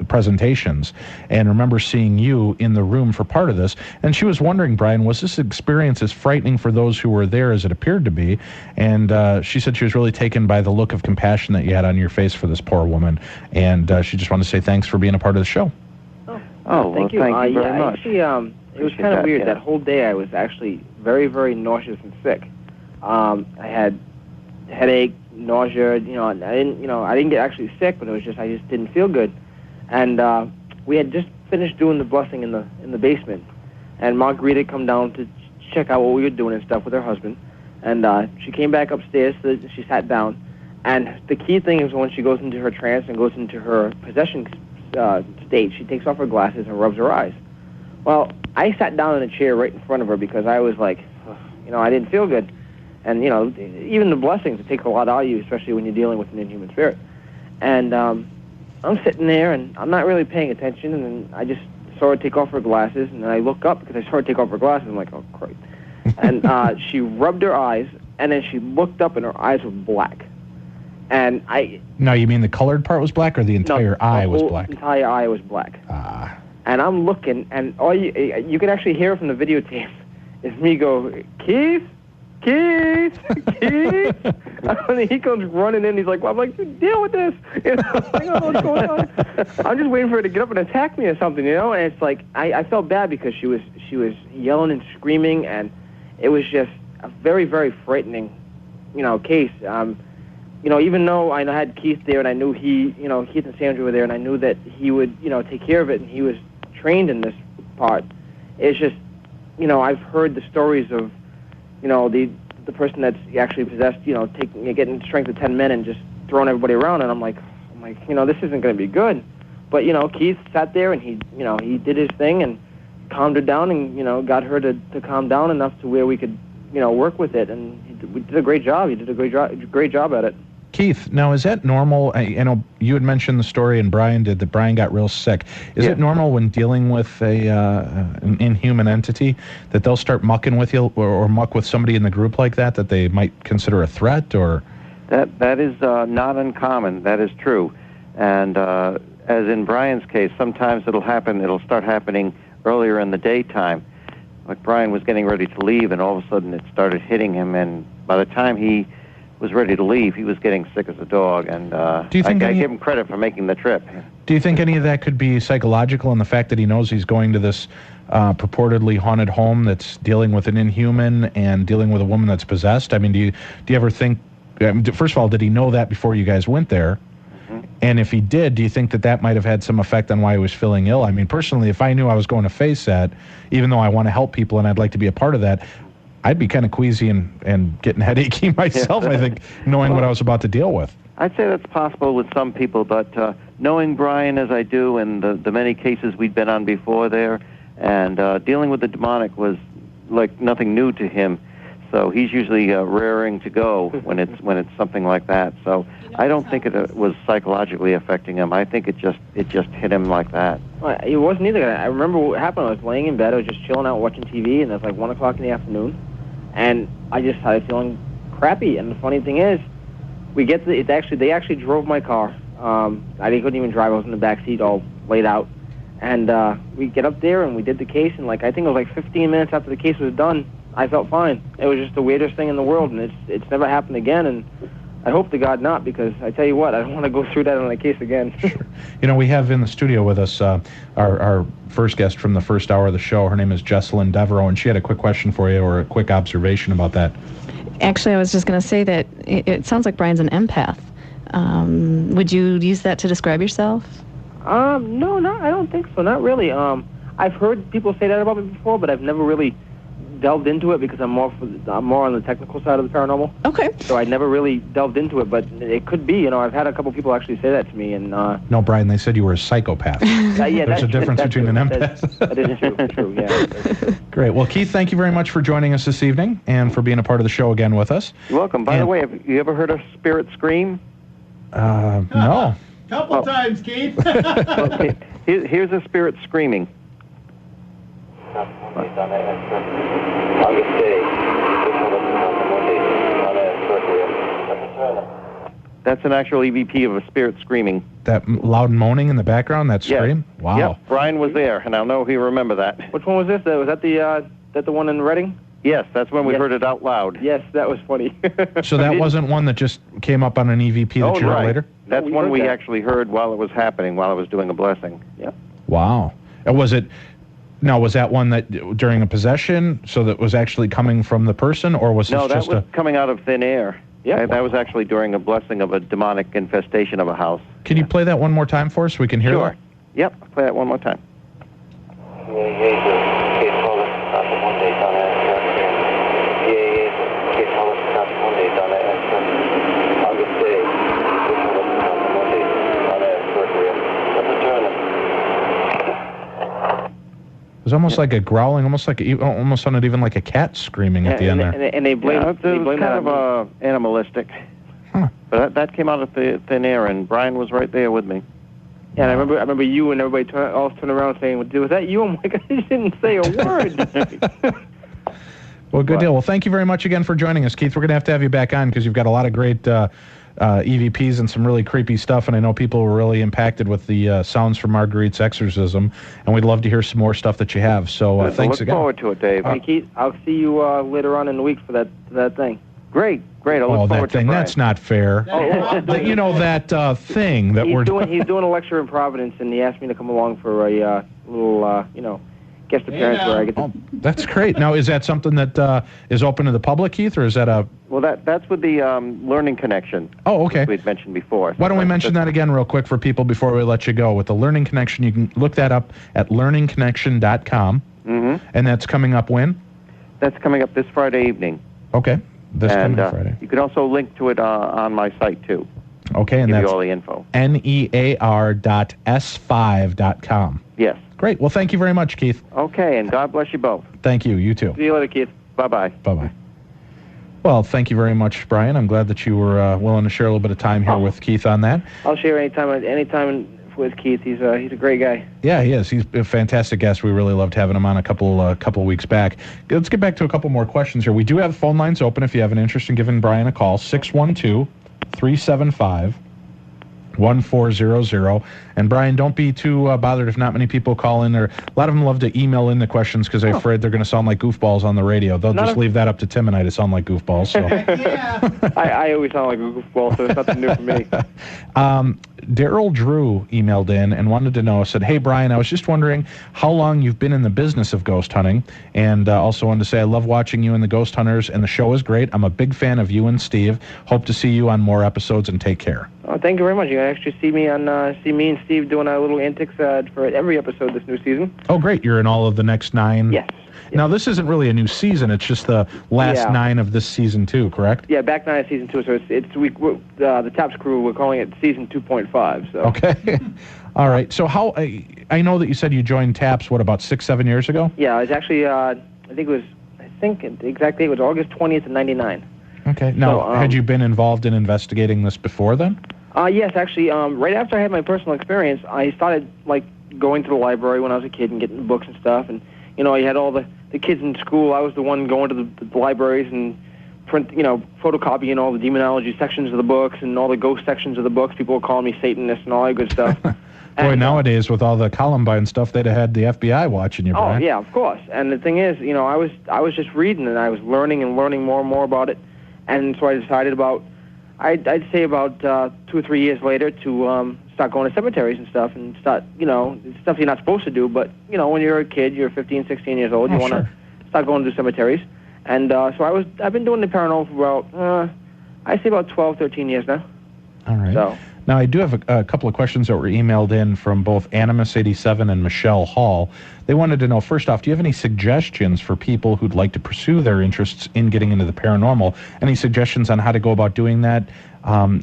B: presentations and remember seeing you in the room for part of this, and she was wondering, Brian, was this experience as frightening for those who were there as it appeared to be? And she said she was really taken by the look of compassion that you had on your face for this poor woman, and she just wanted to say thanks for being a part of the show.
C: Thank you.
E: Thank you very much.
C: Actually, it was kind of weird. That whole day I was actually very, very nauseous and sick. I had headache, nausea, I didn't get actually sick, but it was just, I just didn't feel good. And we had just finished doing the blessing in the basement, and Marguerite had come down to check out what we were doing and stuff with her husband. And she came back upstairs, so she sat down. And the key thing is when she goes into her trance and goes into her possession state, she takes off her glasses and rubs her eyes. Well, I sat down in a chair right in front of her because I was like, I didn't feel good. And, even the blessings, it takes a lot out of you, especially when you're dealing with an inhuman spirit. And I'm sitting there, and I'm not really paying attention, and then I just saw her take off her glasses, and then I look up because I saw her take off her glasses. I'm like, oh, Christ. And she rubbed her eyes, and then she looked up, and her eyes were black. And
B: No, you mean the colored part was black, or the entire eye was black?
C: The entire eye was black. And I'm looking, and all you can actually hear from the videotape is me go, Keith? Keith! Keith! And he comes running in, he's like, well, I'm like, deal with this! What's going on? I'm just waiting for her to get up and attack me or something, And it's like, I felt bad because she was yelling and screaming, and it was just a very, very frightening, case. Even though I had Keith there, and I knew Keith and Sandra were there, and I knew that he would, take care of it, and he was trained in this part, it's just, I've heard the stories of, the person that's actually possessed, getting the strength of 10 men and just throwing everybody around, and I'm like, this isn't going to be good. But, Keith sat there, and he did his thing and calmed her down and, got her to calm down enough to where we could, work with it, and we did a great job. He did a great job at it.
B: Keith, now is that normal? I know you had mentioned the story, and Brian did, that Brian got real sick. Is it normal when dealing with an inhuman entity that they'll start mucking with you or muck with somebody in the group like that they might consider a threat? Or
E: That is not uncommon. That is true. And as in Brian's case, sometimes it'll start happening earlier in the daytime. Like Brian was getting ready to leave, and all of a sudden it started hitting him, and by the time he was ready to leave, he was getting sick as a dog, and I give him credit for making the trip.
B: Do you think any of that could be psychological in the fact that he knows he's going to this purportedly haunted home that's dealing with an inhuman and dealing with a woman that's possessed? I mean, do you ever think first of all, did he know that before you guys went there? And if he did, do you think that might have had some effect on why he was feeling ill? I mean, personally, if I knew I was going to face that, even though I want to help people and I'd like to be a part of that, I'd be kind of queasy and getting headachy myself, I think, knowing what I was about to deal with.
E: I'd say that's possible with some people, but knowing Brian as I do and the many cases we'd been on before there, and dealing with the demonic was like nothing new to him. So he's usually raring to go when it's something like that. So I don't think it was psychologically affecting him. I think it just hit him like that.
C: Well, it wasn't either. I remember what happened. I was laying in bed. I was just chilling out watching TV, and it was like 1 o'clock in the afternoon, and I just started feeling crappy. And the funny thing is, they actually drove my car. I couldn't even drive. I was in the back seat, all laid out, and we get up there and we did the case. And I think it was like 15 minutes after the case was done, I felt fine. It was just the weirdest thing in the world, and it's never happened again, and I hope to God not, because I tell you what, I don't want to go through that on a case again.
B: Sure. We have in the studio with us our first guest from the first hour of the show. Her name is Jessalyn Devereaux, and she had a quick question for you, or a quick observation about that.
L: Actually, I was just going to say that it sounds like Brian's an empath. Would you use that to describe yourself?
C: No, I don't think so. Not really. I've heard people say that about me before, but I've never really delved into it because I'm more on the technical side of the paranormal.
L: Okay.
C: So I never really delved into it, but it could be. I've had a couple people actually say that to me, and
B: no, Brian, they said you were a psychopath.
C: Yeah,
B: there's a difference between an empath.
C: That is true. Yeah.
B: Great. Well, Keith, thank you very much for joining us this evening and for being a part of the show again with us.
E: You're welcome. By the way, have you ever heard a spirit scream?
B: No.
D: Couple times, Keith.
E: Okay. Here's a spirit screaming. That's an actual EVP of a spirit screaming.
B: That loud moaning in the background, that scream?
E: Yes.
B: Wow.
E: Yep, Brian was there, and I'll know he'll remember that.
C: Which one was this? Was that the one in Reading?
E: Yes, that's when we heard it out loud.
C: Yes, that was funny.
B: So that wasn't one that just came up on an EVP that you heard later?
E: That's one we actually heard while it was happening, while I was doing a blessing. Yep.
B: Wow. Was that one that during a possession, so that was actually coming from the person, or was this just
E: was coming out of thin air. Yeah, that was actually during a blessing of a demonic infestation of a house.
B: Can you play that one more time for us so we can hear that?
E: Sure. Yep, I'll play that one more time.
B: It was almost like a growling, almost sounded even like a cat screaming at the end there.
C: And they blame
E: it was kind of animalistic.
B: Huh.
E: But that came out of thin air, and Brian was right there with me.
C: Yeah, and I remember you and everybody all turned around saying, "Was that you?" I'm like, I just didn't say a word.
B: Well, good deal. Well, thank you very much again for joining us, Keith. We're going to have you back on because you've got a lot of great EVPs and some really creepy stuff, and I know people were really impacted with the sounds from Marguerite's exorcism, and we'd love to hear some more stuff that you have. So thanks again.
E: Look forward to it, Dave.
C: Hey, Keith, I'll see you later on in the week for that thing.
E: Great. I look forward
B: to it. That's not fair. That thing that we're doing.
C: He's doing a lecture in Providence, and he asked me to come along for a little, guest appearance where I get to...
B: Oh, that's great. Now, is that something that is open to the public, Keith, or is that a...
E: Well, that's with the Learning Connection.
B: Oh, okay.
E: We'd mentioned before.
B: Why don't we mention that again real quick for people before we let you go? With the Learning Connection, you can look that up at learningconnection.com. Mm-hmm. And that's coming up when?
E: That's coming up this Friday evening.
B: Okay. This coming Friday.
E: You can also link to it on my site, too.
B: Okay, and
E: give
B: that's
E: you all the info.
B: near.s5.com.
E: Yes.
B: Great. Well, thank you very much, Keith.
E: Okay, and God bless you both.
B: Thank you. You too.
C: See you later, Keith.
E: Bye-bye.
B: Bye-bye. Well, thank you very much, Brian. I'm glad that you were willing to share a little bit of time here with Keith on that.
C: I'll share anytime with Keith. He's a great guy.
B: Yeah, he is. He's a fantastic guest. We really loved having him on a couple weeks back. Let's get back to a couple more questions here. We do have phone lines open if you have an interest in giving Brian a call. 612-375-1400. And Brian, don't be too bothered if not many people call in. Or a lot of them love to email in the questions because they're afraid they're going to sound like goofballs on the radio. They'll just leave that up to Tim and I to sound like goofballs. So.
C: I always sound like a goofball, so it's nothing new for me.
B: Daryl Drew emailed in and wanted to know, said, hey, Brian, I was just wondering how long you've been in the business of ghost hunting, and also wanted to say I love watching you and the Ghost Hunters, and the show is great. I'm a big fan of you and Steve. Hope to see you on more episodes, and take care.
C: Oh, thank you very much. You can actually see me and Steve doing our little antics for every episode this new season.
B: Oh, great. You're in all of the next 9?
C: Yes.
B: Now, this isn't really a new season. It's just the last 9 of this season 2, correct?
C: Yeah, back 9 of season 2. So the Taps crew, we're calling it season 2.5. So.
B: Okay. All right. So how, I know that you said you joined Taps, what, about 6-7 years ago?
C: Yeah, it was actually, I think the exact date was August 20th of 99.
B: Okay. Now,
C: so,
B: had you been involved in investigating this before then?
C: Yes, actually, right after I had my personal experience, I started, going to the library when I was a kid and getting books and stuff, and, you had all the kids in school. I was the one going to the libraries and photocopying all the demonology sections of the books and all the ghost sections of the books. People were calling me Satanist and all that good stuff.
B: Boy, nowadays with all the Columbine stuff, they'd have had the FBI watching you, Brian.
C: Oh, yeah, of course. And the thing is, I was just reading and I was learning more and more about it. And so I decided I'd say about 2 or 3 years later to start going to cemeteries and stuff and start, stuff you're not supposed to do, but, when you're a kid, you're 15, 16 years old, you want to start going to cemeteries. And so I've been doing the paranormal for about, I'd say about 12, 13 years now.
B: All right.
C: So.
B: Now, I do have a couple of questions that were emailed in from both Animus87 and Michelle Hall. They wanted to know, first off, do you have any suggestions for people who'd like to pursue their interests in getting into the paranormal? Any suggestions on how to go about doing that?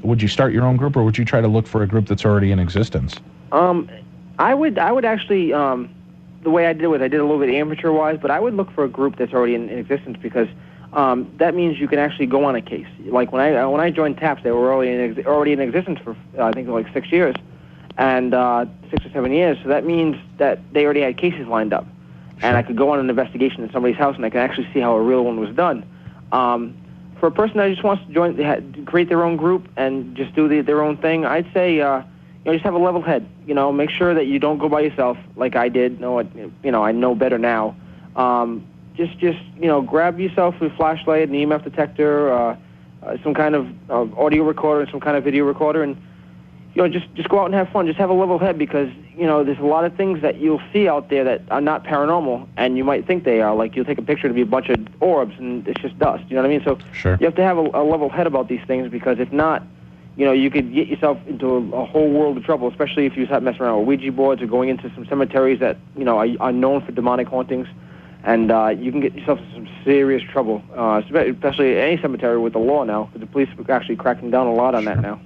B: Would you start your own group, or would you try to look for a group that's already in existence?
C: I would actually, the way I did it was I did a little bit amateur-wise, but I would look for a group that's already in existence because that means you can actually go on a case. Like when I joined TAPS, they were already in existence for I think 6 years, and 6 or 7 years. So that means that they already had cases lined up, and I could go on an investigation in somebody's house, and I could actually see how a real one was done. For a person that just wants to create their own group and just do their own thing, I'd say just have a level head. Make sure that you don't go by yourself like I did. I know better now. Just grab yourself a flashlight, an EMF detector, some kind of audio recorder, and some kind of video recorder, and just go out and have fun. Just have a level head because there's a lot of things that you'll see out there that are not paranormal, and you might think they are. Like you'll take a picture to be a bunch of orbs, and it's just dust. You know what I mean? So you have to have a level head about these things because if not, you could get yourself into a whole world of trouble, especially if you start messing around with Ouija boards or going into some cemeteries that are known for demonic hauntings. And you can get yourself in some serious trouble, especially any cemetery with the law now, because the police are actually cracking down a lot on that now.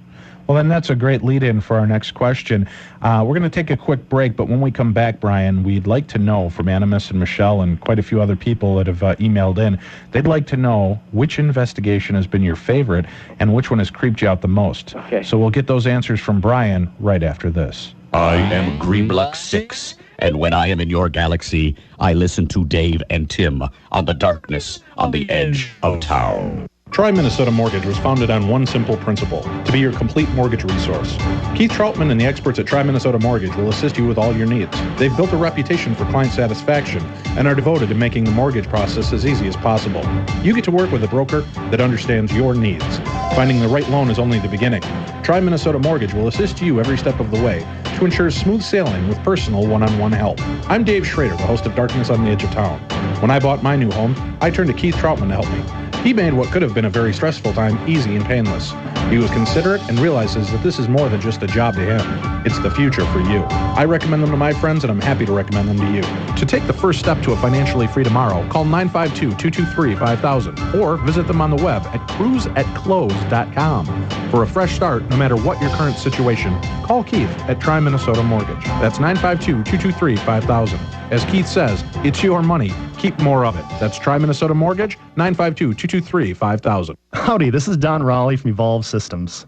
B: Well, then that's a great lead-in for our next question. We're going to take a quick break, but when we come back, Brian, we'd like to know from Animus and Michelle and quite a few other people that have emailed in, they'd like to know which investigation has been your favorite and which one has creeped you out the most.
C: Okay.
B: So we'll get those answers from Brian right after this.
A: I am Greenblock 6, and when I am in your galaxy, I listen to Dave and Tim on the darkness on the edge of town.
B: Tri-Minnesota Mortgage was founded on one simple principle, to be your complete mortgage resource. Keith Troutman and the experts at Tri-Minnesota Mortgage will assist you with all your needs. They've built a reputation for client satisfaction and are devoted to making the mortgage process as easy as possible. You get to work with a broker that understands your needs. Finding the right loan is only the beginning. Tri-Minnesota Mortgage will assist you every step of the way to ensure smooth sailing with personal one-on-one help. I'm Dave Schrader, the host of Darkness on the Edge of Town. When I bought my new home, I turned to Keith Troutman to help me. He made what could have been a very stressful time easy and painless. He was considerate and realizes that this is more than just a job to him. It's the future for you. I recommend them to my friends, and I'm happy to recommend them to you. To take the first step to a financially free tomorrow, call 952-223-5000 or visit them on the web at cruiseatclose.com. For a fresh start, no matter what your current situation, call Keith at Tri-Minnesota Mortgage. That's 952-223-5000. As Keith says, it's your money. Keep more of it. That's Tri-Minnesota Mortgage, 952-223-5000.
M: Howdy, this is Don Raleigh from Evolve Systems.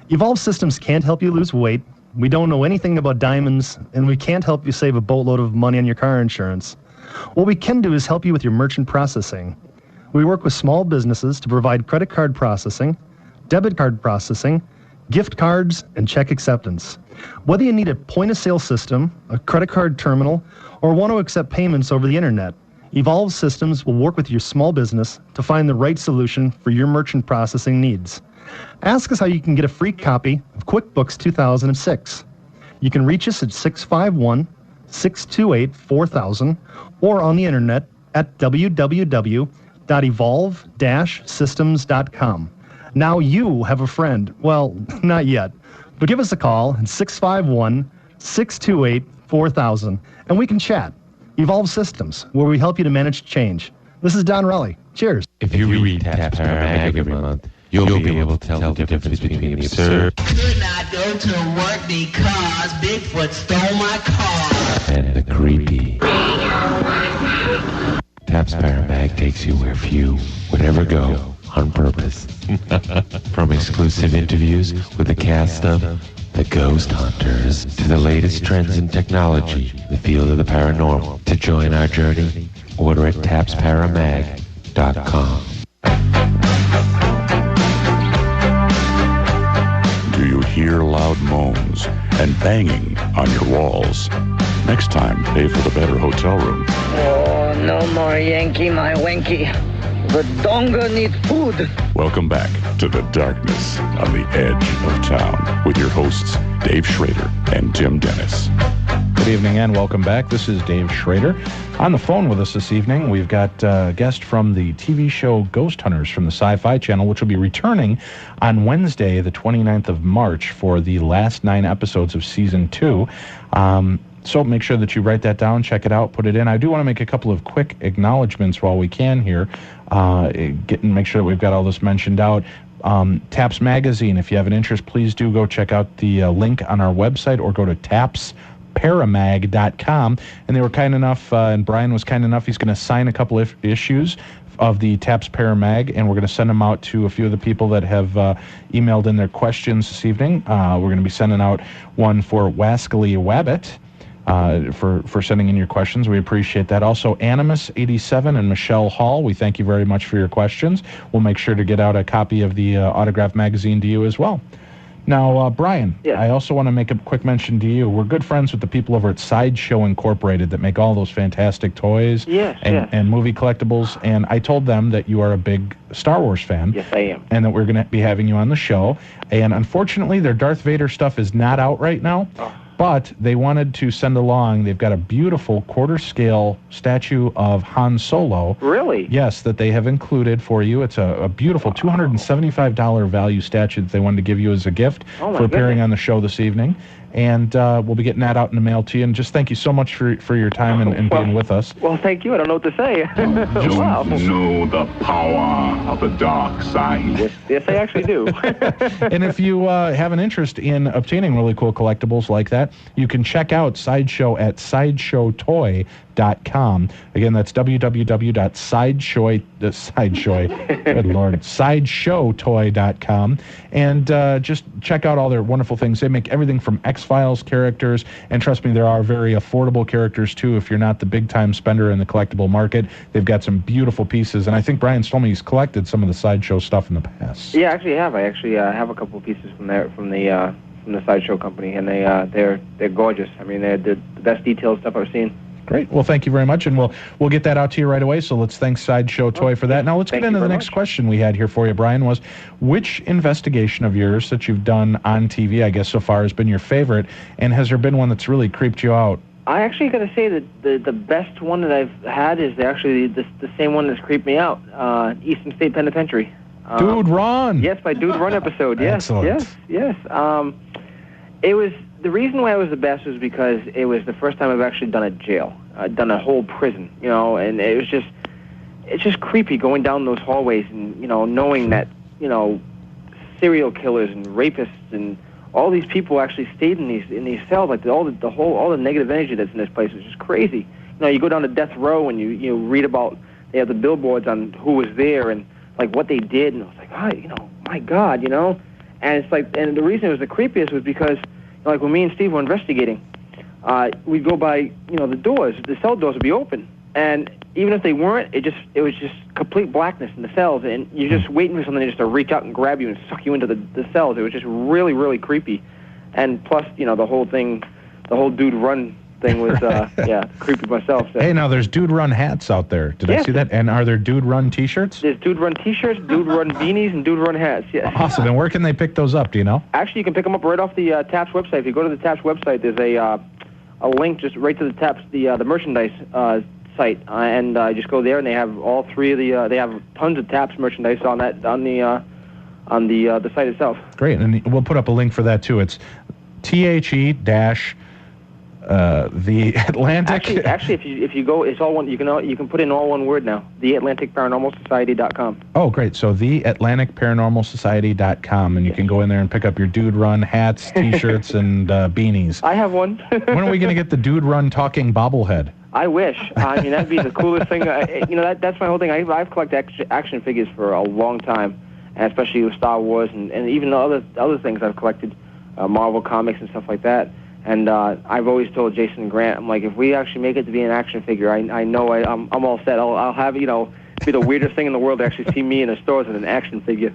M: Evolve Systems can't help you lose weight. We don't know anything about diamonds, and we can't help you save a boatload of money on your car insurance. What we can do is help you with your merchant processing. We work with small businesses to provide credit card processing, debit card processing, gift cards, and check acceptance. Whether you need a point-of-sale system, a credit card terminal, or want to accept payments over the internet, Evolve Systems will work with your small business to find the right solution for your merchant processing needs. Ask us how you can get a free copy of QuickBooks 2006. You can reach us at 651-628-4000 or on the internet at www.evolve-systems.com. Now you have a friend. Well, not yet, but give us a call at 651-628-4000 and we can chat. Evolve Systems, where we help you to manage change. This is Don Raleigh. Cheers.
H: If you read Taps Para Mag every month, you'll be able to tell the difference between the absurd
I: Could not go to work because Bigfoot stole my car.
H: and the creepy. Taps Para Mag takes you where few would ever go on purpose. From exclusive interviews with the cast of The Ghost Hunters to the latest trends in technology, the field of the paranormal. To join our journey, order at tapsparamag.com.
A: Do you hear loud moans and banging on your walls? Next time, pay for the better hotel room.
N: Oh, no more Yankee, my Winky. The donga needs food.
A: Welcome back to The Darkness on the Edge of Town with your hosts, Dave Schrader and Tim Dennis.
B: Good evening and welcome back. This is Dave Schrader. On the phone with us this evening, we've got a guest from the TV show Ghost Hunters from the Sci-Fi Channel, which will be returning on Wednesday, the 29th of March, for the last 9 episodes of Season 2. So make sure that you write that down, check it out, put it in. I do want to make a couple of quick acknowledgments while we can here. Make sure that we've got all this mentioned out. Taps Magazine, if you have an interest, please do go check out the link on our website or go to tapsparamag.com. And they were kind enough, and Brian was kind enough, he's going to sign a couple of issues of the Taps Paramag, and we're going to send them out to a few of the people that have emailed in their questions this evening. We're going to be sending out one for Wascally Wabbit. For sending in your questions. We appreciate that. Also, Animus87 and Michelle Hall, we thank you very much for your questions. We'll make sure to get out a copy of the autographed magazine to you as well. Now, Brian,
C: yes.
B: I also want to make a quick mention to you. We're good friends with the people over at Sideshow Incorporated that make all those fantastic toys and movie collectibles, and I told them that you are a big Star Wars fan.
C: Yes, I am.
B: And that we're going to be having you on the show. And unfortunately, their Darth Vader stuff is not out right now.
C: Oh.
B: But they wanted to send along, they've got a beautiful quarter-scale statue of Han Solo.
C: Really?
B: Yes, that they have included for you. It's a beautiful $275 value statue that they wanted to give you as a gift for appearing on the show this evening. And we'll be getting that out in the mail to you. And just thank you so much for your time and being with us.
C: Well, thank you. I don't know what to say.
A: Wow. Know the power of the dark side.
C: Yes, I actually do.
B: And if you have an interest in obtaining really cool collectibles like that, you can check out Sideshow at sideshowtoy.com. Again, that's sideshowtoy.com. And just check out all their wonderful things. They make everything from X-Files characters, and trust me, there are very affordable characters too if you're not the big-time spender in the collectible market. They've got some beautiful pieces, and I think Brian's told me he's collected some of the Sideshow stuff in the past.
C: Yeah, actually I have. I actually have a couple of pieces from the Sideshow company, and they're gorgeous. I mean, they're the best detailed stuff I've seen.
B: Great. Well, thank you very much, and we'll get that out to you right away. So let's thank Sideshow Toy for that. Now let's get into the next question we had here for you, Brian. Was which investigation of yours that you've done on TV, I guess so far, has been your favorite, and has there been one that's really creeped you out?
C: I actually got to say that the best one that I've had is actually the same one that's creeped me out, Eastern State Penitentiary.
B: Dude Run.
C: Yes, my Dude Run episode. Yes,
B: Excellent.
C: Yes. It was. The reason why it was the best was because it was the first time I've actually done a jail, done a whole prison, and it's just creepy going down those hallways and, knowing that, serial killers and rapists and all these people actually stayed in these cells, like all the negative energy that's in this place is just crazy. You go down to death row and you read about, they have the billboards on who was there and like what they did, and I was like, my God, and it's like, and the reason it was the creepiest was because, like when me and Steve were investigating, we'd go by, the doors, the cell doors would be open, and even if they weren't, it was just complete blackness in the cells, and you're just waiting for something just to reach out and grab you and suck you into the cells. It was just really, really creepy, and plus, the whole thing, the whole Dude Run thing was, creepy myself. So.
B: Hey, now there's Dude Run hats out there. Did I see that? And are there Dude Run T-shirts?
C: There's Dude Run T-shirts, Dude Run beanies, and Dude Run hats. Yes.
B: Awesome. And where can they pick those up? Do you know?
C: Actually, you can pick them up right off the TAPS website. If you go to the TAPS website, there's a link just right to the TAPS, the merchandise site, and just go there, and they have all three of the. They have tons of TAPS merchandise on the site itself.
B: Great, and we'll put up a link for that too. It's the Atlantic.
C: Actually, if you go, it's all one. You can put in all one word now. TheAtlanticParanormalSociety.com.
B: Oh, great! So TheAtlanticParanormalSociety.com, and you can go in there and pick up your Dude Run hats, T-shirts, and beanies.
C: I have one.
B: When are we going to get the Dude Run talking bobblehead?
C: I wish. I mean, that'd be the coolest thing. That's my whole thing. I've collected action figures for a long time, and especially with Star Wars and even the other things I've collected, Marvel comics and stuff like that. And I've always told Jason and Grant, I'm like, if we actually make it to be an action figure, I know I'm all set. I'll have, be the weirdest thing in the world to actually see me in the stores with an action figure.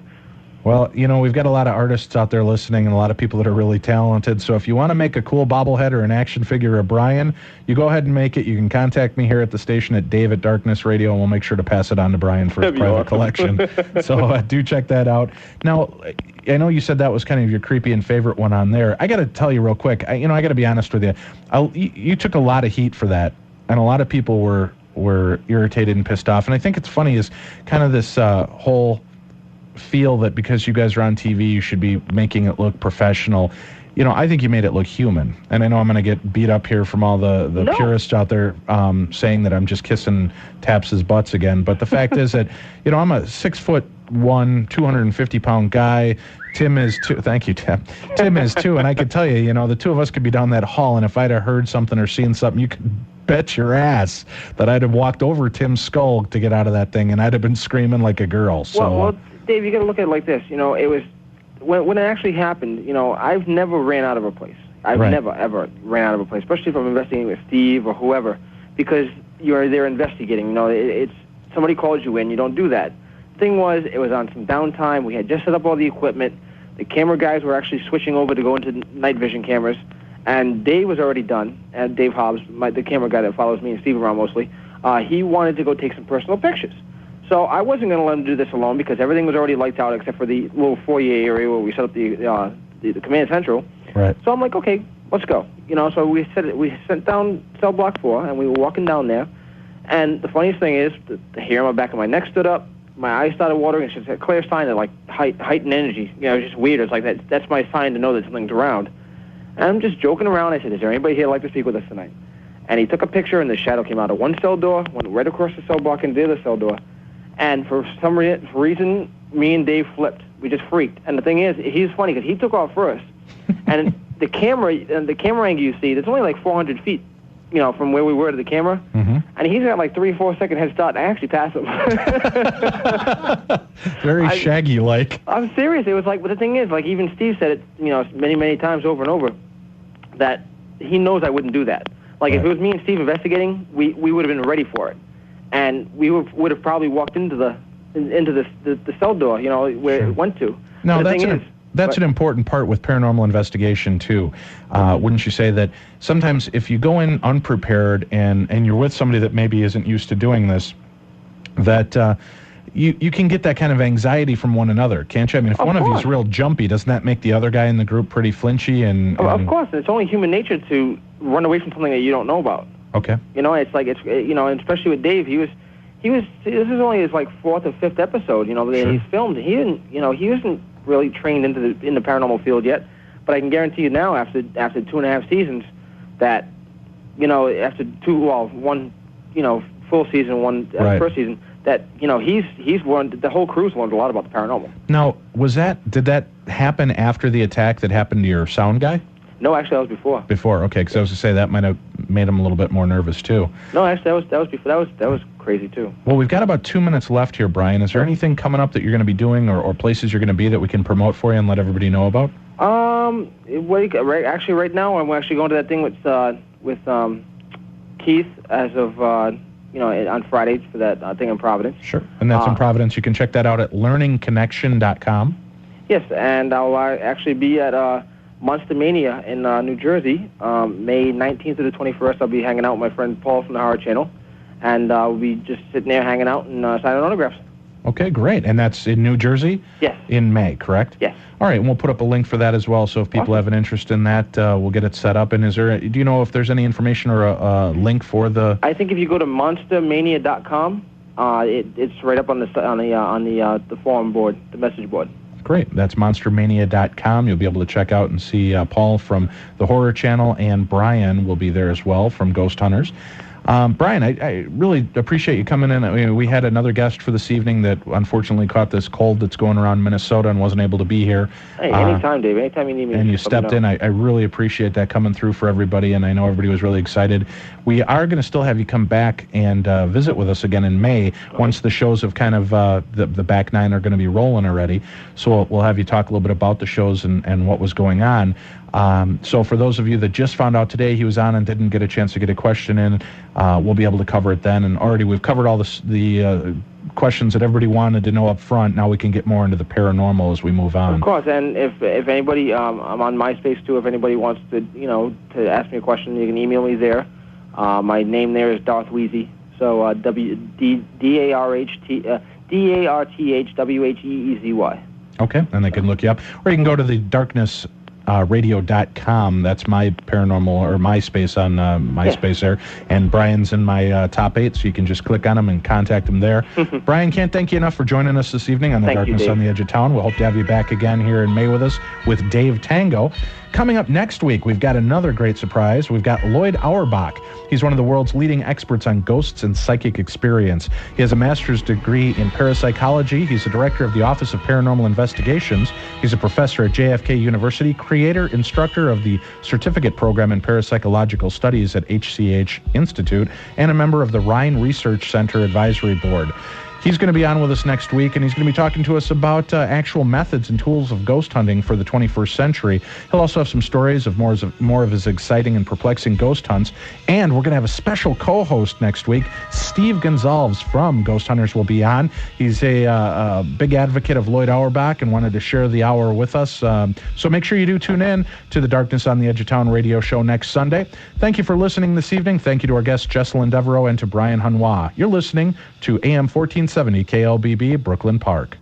B: Well, we've got a lot of artists out there listening and a lot of people that are really talented. So if you want to make a cool bobblehead or an action figure of Brian, you go ahead and make it. You can contact me here at the station at Dave at Darkness Radio, and we'll make sure to pass it on to Brian for his private collection. So do check that out. Now, I know you said that was kind of your creepy and favorite one on there. I got to tell you real quick, I got to be honest with you. You took a lot of heat for that, and a lot of people were irritated and pissed off. And I think it's funny is kind of this whole feel that because you guys are on TV, you should be making it look professional. I think you made it look human. And I know I'm going to get beat up here from all the purists out there saying that I'm just kissing Taps' butts again. But the fact is that, I'm a 6'1", 250-pound guy. Tim is too. Thank you, Tim. Tim is too. And I could tell you, the two of us could be down that hall, and if I'd have heard something or seen something, you could bet your ass that I'd have walked over Tim's skull to get out of that thing, and I'd have been screaming like a girl. So.
C: Well, Dave, you got to look at it like this. It was when it actually happened. I've never ran out of a place. I've never ever ran out of a place, especially if I'm investigating with Steve or whoever, because you're there investigating. It's somebody calls you in. You don't do that. Thing was, it was on some downtime. We had just set up all the equipment. The camera guys were actually switching over to go into night vision cameras, and Dave was already done. And Dave Hobbs, the camera guy that follows me and Steve around mostly, he wanted to go take some personal pictures. So I wasn't going to let him do this alone because everything was already lights out except for the little foyer area where we set up the command central.
B: Right.
C: So I'm like, okay, let's go. So we sent down cell block 4, and we were walking down there. And the funniest thing is, the hair on the back of my neck stood up. My eyes started watering. It's just a clear sign of heightened energy. It's just weird. It's like that's my sign to know that something's around. And I'm just joking around. I said, is there anybody here who'd like to speak with us tonight? And he took a picture, and the shadow came out of one cell door, went right across the cell block into the other cell door. And for some reason, me and Dave flipped. We just freaked. And the thing is, he's funny because he took off first. And the camera angle you see, it's only like 400 feet, from where we were to the camera.
B: Mm-hmm.
C: And he's got like 3-4 second head start. I actually passed him.
B: Very shaggy-like.
C: I'm serious. It was like, but the thing is, like even Steve said it, many, many times over and over, that he knows I wouldn't do that. Like if it was me and Steve investigating, we would have been ready for it. And we would have probably walked into the cell door, where it went to.
B: No, that's an important part with paranormal investigation too. Wouldn't you say that sometimes if you go in unprepared and you're with somebody that maybe isn't used to doing this, that you can get that kind of anxiety from one another, can't you? I mean, if one of you is real jumpy, doesn't that make the other guy in the group pretty flinchy? And
C: of course, it's only human nature to run away from something that you don't know about.
B: Okay.
C: It's like and especially with Dave, he was. This is only his like 4th or 5th episode, that he's filmed. He didn't, he wasn't really trained in the paranormal field yet. But I can guarantee you now, after 2.5 seasons, that, after one, full season, one first season, that he's learned. The whole crew's learned a lot about the paranormal.
B: Now, did that happen after the attack that happened to your sound guy?
C: No, actually, that was before.
B: Before, okay, because I was going to say that might have made him a little bit more nervous too.
C: No, actually, that was before. That was crazy too.
B: Well, we've got about 2 minutes left here, Brian. Is there anything coming up that you're going to be doing, or places you're going to be that we can promote for you and let everybody know about?
C: Right now, I'm actually going to that thing with Keith as of on Fridays for that thing in Providence.
B: Sure, and that's in Providence. You can check that out at learningconnection.com.
C: Yes, and I'll actually be at Monster Mania in New Jersey, May 19th to the 21st. I'll be hanging out with my friend Paul from the Horror Channel, and we'll be just sitting there hanging out and signing autographs.
B: Okay, great. And that's in New Jersey?
C: Yes.
B: In May, correct?
C: Yes.
B: All right, and we'll put up a link for that as well, so if people have an interest in that, we'll get it set up. And do you know if there's any information or a link for the...
C: I think if you go to monstermania.com, it's right up on the forum board, the message board.
B: Great. That's monstermania.com. You'll be able to check out and see Paul from the Horror Channel, and Brian will be there as well from Ghost Hunters. Brian, I really appreciate you coming in. I mean, we had another guest for this evening that unfortunately caught this cold that's going around Minnesota and wasn't able to be here.
C: Hey, anytime, Dave. Anytime you need me.
B: And you stepped in. I really appreciate that coming through for everybody, and I know everybody was really excited. We are going to still have you come back and visit with us again in May once the shows have kind of, the back nine are going to be rolling already. So we'll have you talk a little bit about the shows and what was going on. So for those of you that just found out today he was on and didn't get a chance to get a question in, we'll be able to cover it then. And already we've covered all the questions that everybody wanted to know up front. Now we can get more into the paranormal as we move on.
C: Of course, and if anybody, I'm on MySpace too. If anybody wants to, to ask me a question, you can email me there. My name there is Darth Wheezy. So DARTHWHEEZY.
B: Okay, and they can look you up, or you can go to the Darkness radio.com. That's my paranormal or MySpace on MySpace there, and Brian's in my top 8, so you can just click on him and contact him there. Brian, can't thank you enough for joining us this evening on the Darkness on the Edge of Town. We'll hope to have you back again here in May with us with Dave Tango. Coming up next week, we've got another great surprise. We've got Lloyd Auerbach. He's one of the world's leading experts on ghosts and psychic experience. He has a master's degree in parapsychology. He's the director of the Office of Paranormal Investigations. He's a professor at JFK University, creator, instructor of the certificate program in parapsychological studies at HCH Institute, and a member of the Rhine Research Center Advisory Board. He's going to be on with us next week, and he's going to be talking to us about actual methods and tools of ghost hunting for the 21st century. He'll also have some stories of more of his exciting and perplexing ghost hunts. And we're going to have a special co-host next week. Steve Gonzalez from Ghost Hunters will be on. He's a big advocate of Lloyd Auerbach and wanted to share the hour with us. So make sure you do tune in to the Darkness on the Edge of Town radio show next Sunday. Thank you for listening this evening. Thank you to our guest, Jesselyn Devereaux, and to Brian Harnois. You're listening to AM 1470 KLBB, Brooklyn Park.